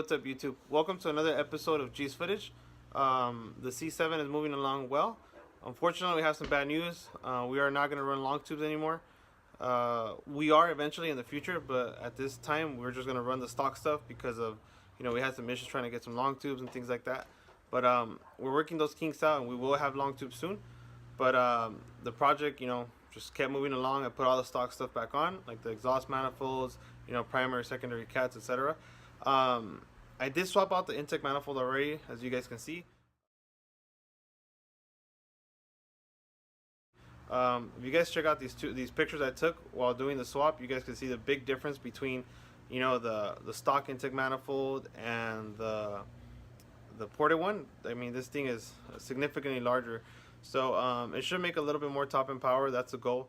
what's up YouTube? Welcome to another episode of G's Footage. The C7 is moving along well. Unfortunately, we have some bad news. We are not going to run long tubes anymore. We are eventually in the future, but at this time, we're just going to run the stock stuff because of, we had some issues trying to get some long tubes and things like that. But we're working those kinks out, and we will have long tubes soon. But the project, just kept moving along. I put all the stock stuff back on, like the exhaust manifolds, primary, secondary cats, etc. I did swap out the intake manifold already, as you guys can see. If you guys check out these pictures I took while doing the swap, you guys can see the big difference between, the stock intake manifold and the ported one. I mean, this thing is significantly larger, so it should make a little bit more top end power. That's the goal.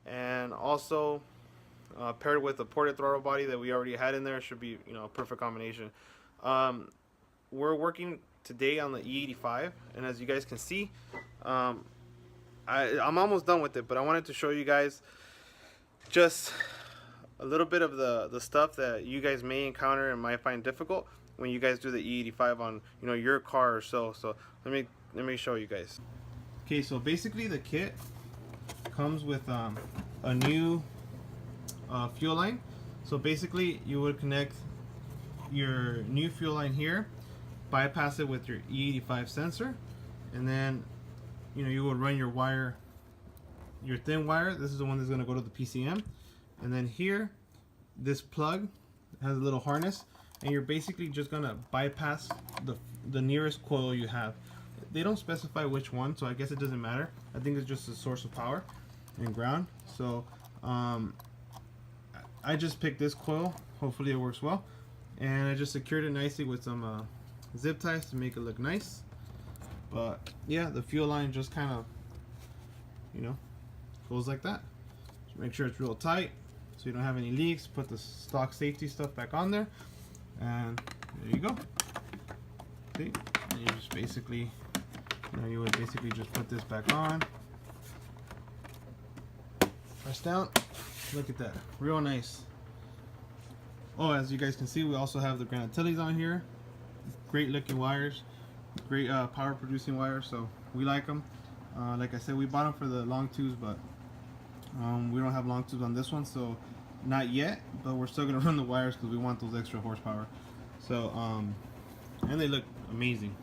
And also, paired with the ported throttle body that we already had in there, should be a perfect combination. We're working today on the E85, and as you guys can see, I'm almost done with it, but I wanted to show you guys just a little bit of the stuff that you guys may encounter and might find difficult when you guys do the E85 on your car or so. So let me show you guys. Okay, so basically the kit comes with a new fuel line. So basically you would connect your new fuel line here, bypass it with your E85 sensor, and then you would run your wire, your thin wire. This is the one that's going to go to the PCM, and then here this plug has a little harness, and you're basically just going to bypass the nearest coil you have. They don't specify which one, so I guess it doesn't matter. I think it's just a source of power and ground. So I just picked this coil. Hopefully it works well, and I just secured it nicely with some zip ties to make it look nice. But yeah, the fuel line just kind of goes like that. Just make sure it's real tight so you don't have any leaks. Put the stock safety stuff back on there, and there you go. See, and you just basically you would basically just put this back on, press down. Look at that, real nice. Oh, as you guys can see, we also have the Granatellis on here. Great looking wires, great power producing wires, so we like them. Like I said, we bought them for the long tubes, but we don't have long tubes on this one, so not yet, but we're still gonna run the wires because we want those extra horsepower. So and they look amazing.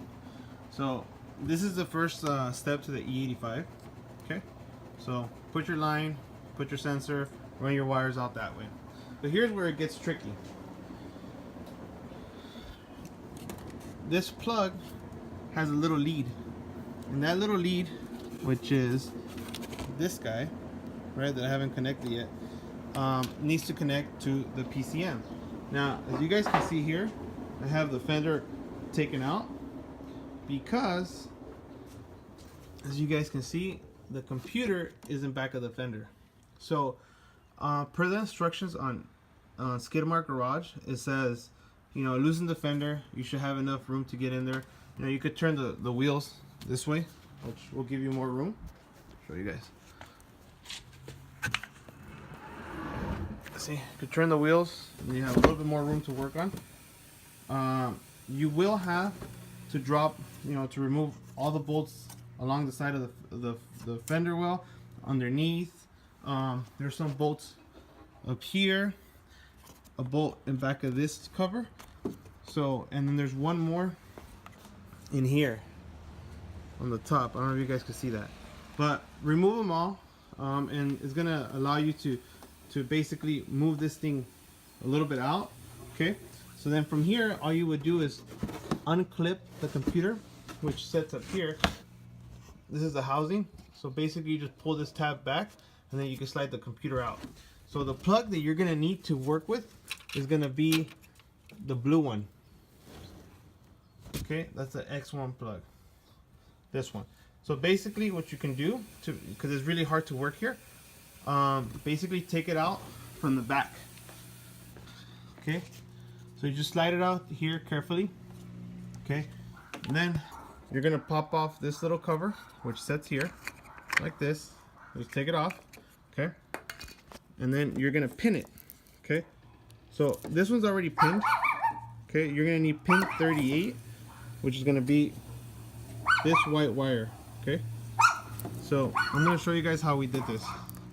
So this is the first step to the E85. Okay, so put your line, put your sensor, run your wires out that way. But here's where it gets tricky. This plug has a little lead, and that little lead, which is this guy, right, that I haven't connected yet, needs to connect to the PCM. Now, as you guys can see here, I have the fender taken out because, as you guys can see, the computer is in back of the fender. So per the instructions on Skidmark Garage, it says loosen the fender. You should have enough room to get in there. You could turn the wheels this way, which will give you more room. Show you guys. See, you could turn the wheels and you have a little bit more room to work on. You will have to drop, to remove all the bolts along the side of the fender well, underneath. There's some bolts up here, a bolt in back of this cover. So, and then there's one more in here on the top. I don't know if you guys can see that, but remove them all, and it's gonna allow you to basically move this thing a little bit out. Okay, so then from here, all you would do is unclip the computer, which sits up here. This is the housing. So basically you just pull this tab back, and then you can slide the computer out. So the plug that you're gonna need to work with is gonna be the blue one. Okay, that's the X1 plug, this one. So basically what you can do, because it's really hard to work here, basically take it out from the back. Okay, so you just slide it out here carefully. Okay, and then you're gonna pop off this little cover, which sits here like this. Just take it off. Okay, and then you're gonna pin it. Okay, So this one's already pinned. Okay, you're gonna need pin 38, which is gonna be this white wire. Okay, so I'm gonna show you guys how we did this.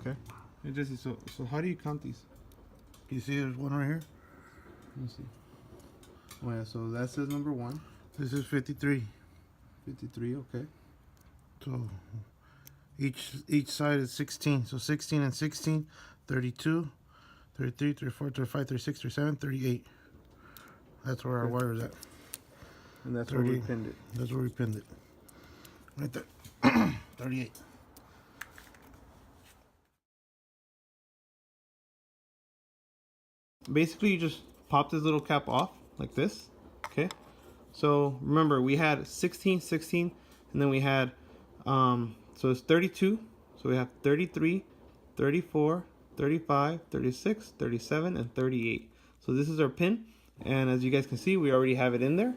Okay, hey Jesse, so how do you count these? You see there's one right here? Let me see. Oh yeah, so that says number 1. This is 53. 53, okay. So each side is 16. So 16 and 16, 32, 33, 34, 35, 36, 37, 38. That's where our wire is at. And that's where we pinned it. That's where we pinned it. Right there. 38. Basically, you just pop this little cap off like this. Okay. So remember, we had 16, 16, and then we had, so it's 32. So we have 33, 34, 35, 36, 37, and 38. So this is our pin. And as you guys can see, we already have it in there.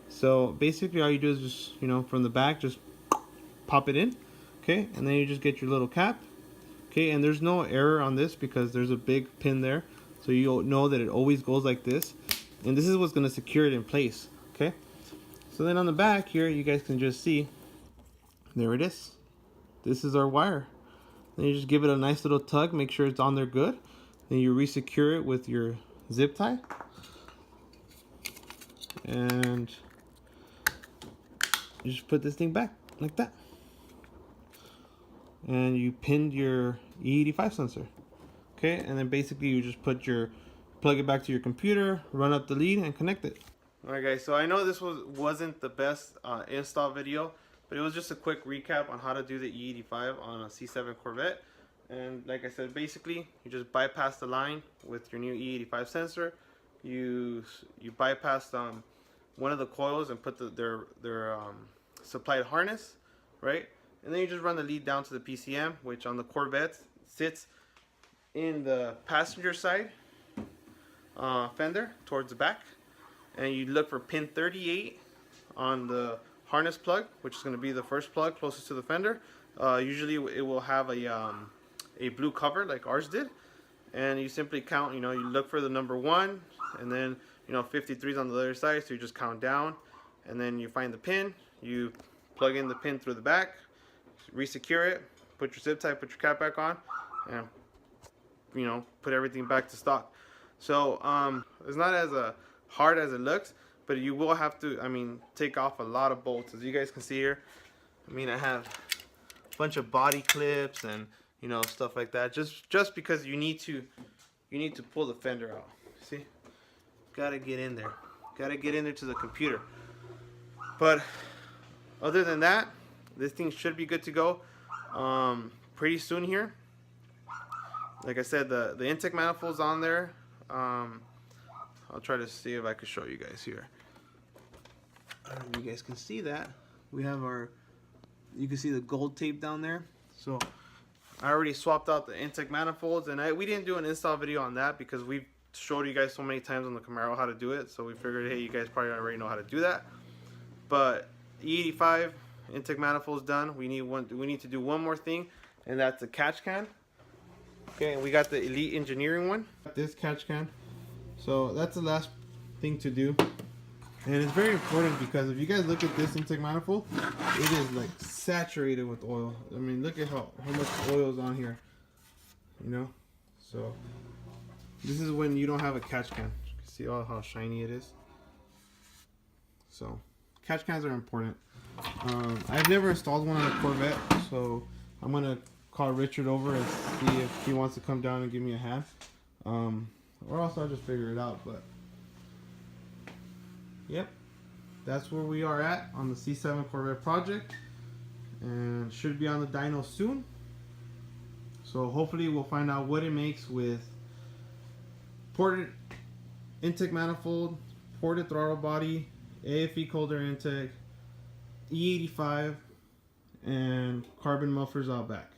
So basically all you do is just, you know, from the back, just pop it in. Okay, and then you just get your little cap. Okay, and there's no error on this because there's a big pin there. So you'll know that it always goes like this. And this is what's gonna secure it in place. Okay, so then on the back here, you guys can just see, there it is. This is our wire. Then you just give it a nice little tug, make sure it's on there good. Then you re-secure it with your zip tie. And you just put this thing back like that. And you pinned your E85 sensor. Okay, and then basically you just plug it back to your computer, run up the lead, and connect it. Alright guys, so I know this wasn't the best install video, but it was just a quick recap on how to do the E85 on a C7 Corvette. And like I said, basically you just bypass the line with your new E85 sensor. You bypass one of the coils and put their supplied harness, right? And then you just run the lead down to the PCM, which on the Corvette sits in the passenger side fender towards the back. And you look for pin 38 on the harness plug, which is going to be the first plug closest to the fender. Usually it will have a blue cover like ours did. And you simply count, you know, you look for the number 1, and then, you know, 53 is on the other side, so you just count down, and then you find the pin, you plug in the pin through the back, re-secure it, put your zip tie, put your cap back on, and, you know, put everything back to stock. So it's not as hard as it looks, but you will have to, I mean, take off a lot of bolts. As you guys can see here, I mean, I have a bunch of body clips and, you know, stuff like that, just because you need to pull the fender out. See, gotta get in there to the computer. But other than that, this thing should be good to go pretty soon here. Like I said, the intake manifold's on there. I'll try to see if I can show you guys here. I don't know if you guys can see that. We have you can see the gold tape down there. So I already swapped out the intake manifolds, and we didn't do an install video on that because we've showed you guys so many times on the Camaro how to do it. So we figured, hey, you guys probably already know how to do that. But E85 intake manifolds done. We need to do one more thing, and that's the catch can. Okay, and we got the Elite Engineering one. This catch can. So that's the last thing to do. And it's very important because if you guys look at this intake manifold, it is like saturated with oil. I mean, look at how much oil is on here. You know? So this is when you don't have a catch can. You can see how shiny it is. So catch cans are important. I've never installed one on a Corvette, so I'm gonna call Richard over and see if he wants to come down and give me a hand. Or else I'll just figure it out. But yep, that's where we are at on the C7 Corvette project, and should be on the dyno soon. So hopefully we'll find out what it makes with ported intake manifold, ported throttle body, AFE colder intake, E85, and carbon mufflers out back.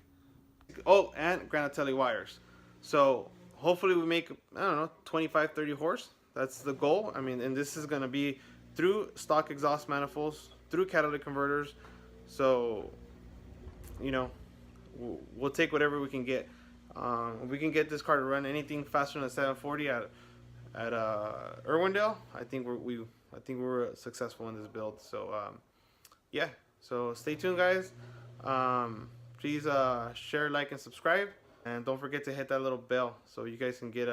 Oh, and Granatelli wires. So hopefully we make, I don't know, 25-30 horse. That's the goal. I mean, and this is going to be through stock exhaust manifolds, through catalytic converters. So, you know, we'll take whatever we can get. If we can get this car to run anything faster than a 740 Irwindale, I think we were successful in this build. So yeah, so stay tuned, guys. Please share, like, and subscribe, and don't forget to hit that little bell so you guys can get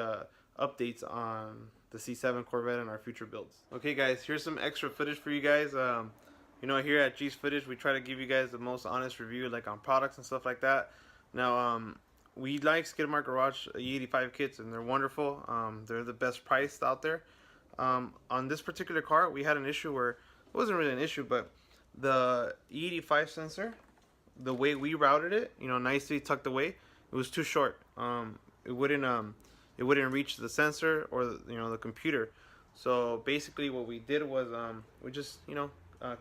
updates on the C7 Corvette and our future builds. Okay, guys, here's some extra footage for you guys. You know, here at G's Footage, we try to give you guys the most honest review, like on products and stuff like that. Now, we like Skidmark Garage E85 kits, and they're wonderful. They're the best priced out there. On this particular car, we had an issue where, it wasn't really an issue, but the E85 sensor, the way we routed it, you know, nicely tucked away, it was too short. It wouldn't reach the sensor or the computer. So basically, what we did was we just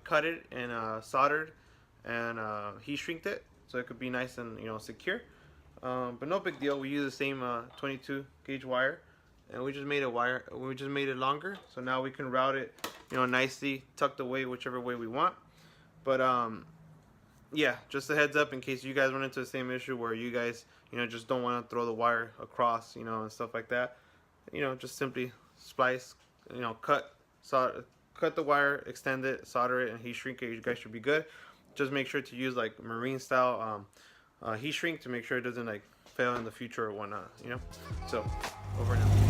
cut it and soldered and heat shrinked it so it could be nice and secure. But no big deal. We use the same 22 gauge wire, and we just made it longer. So now we can route it, nicely tucked away whichever way we want. But yeah, just a heads up in case you guys run into the same issue where you guys just don't want to throw the wire across, and stuff like that. Just simply splice, cut the wire, extend it, solder it, and heat shrink it. You guys should be good. Just make sure to use like marine style heat shrink to make sure it doesn't like fail in the future or whatnot. So over now.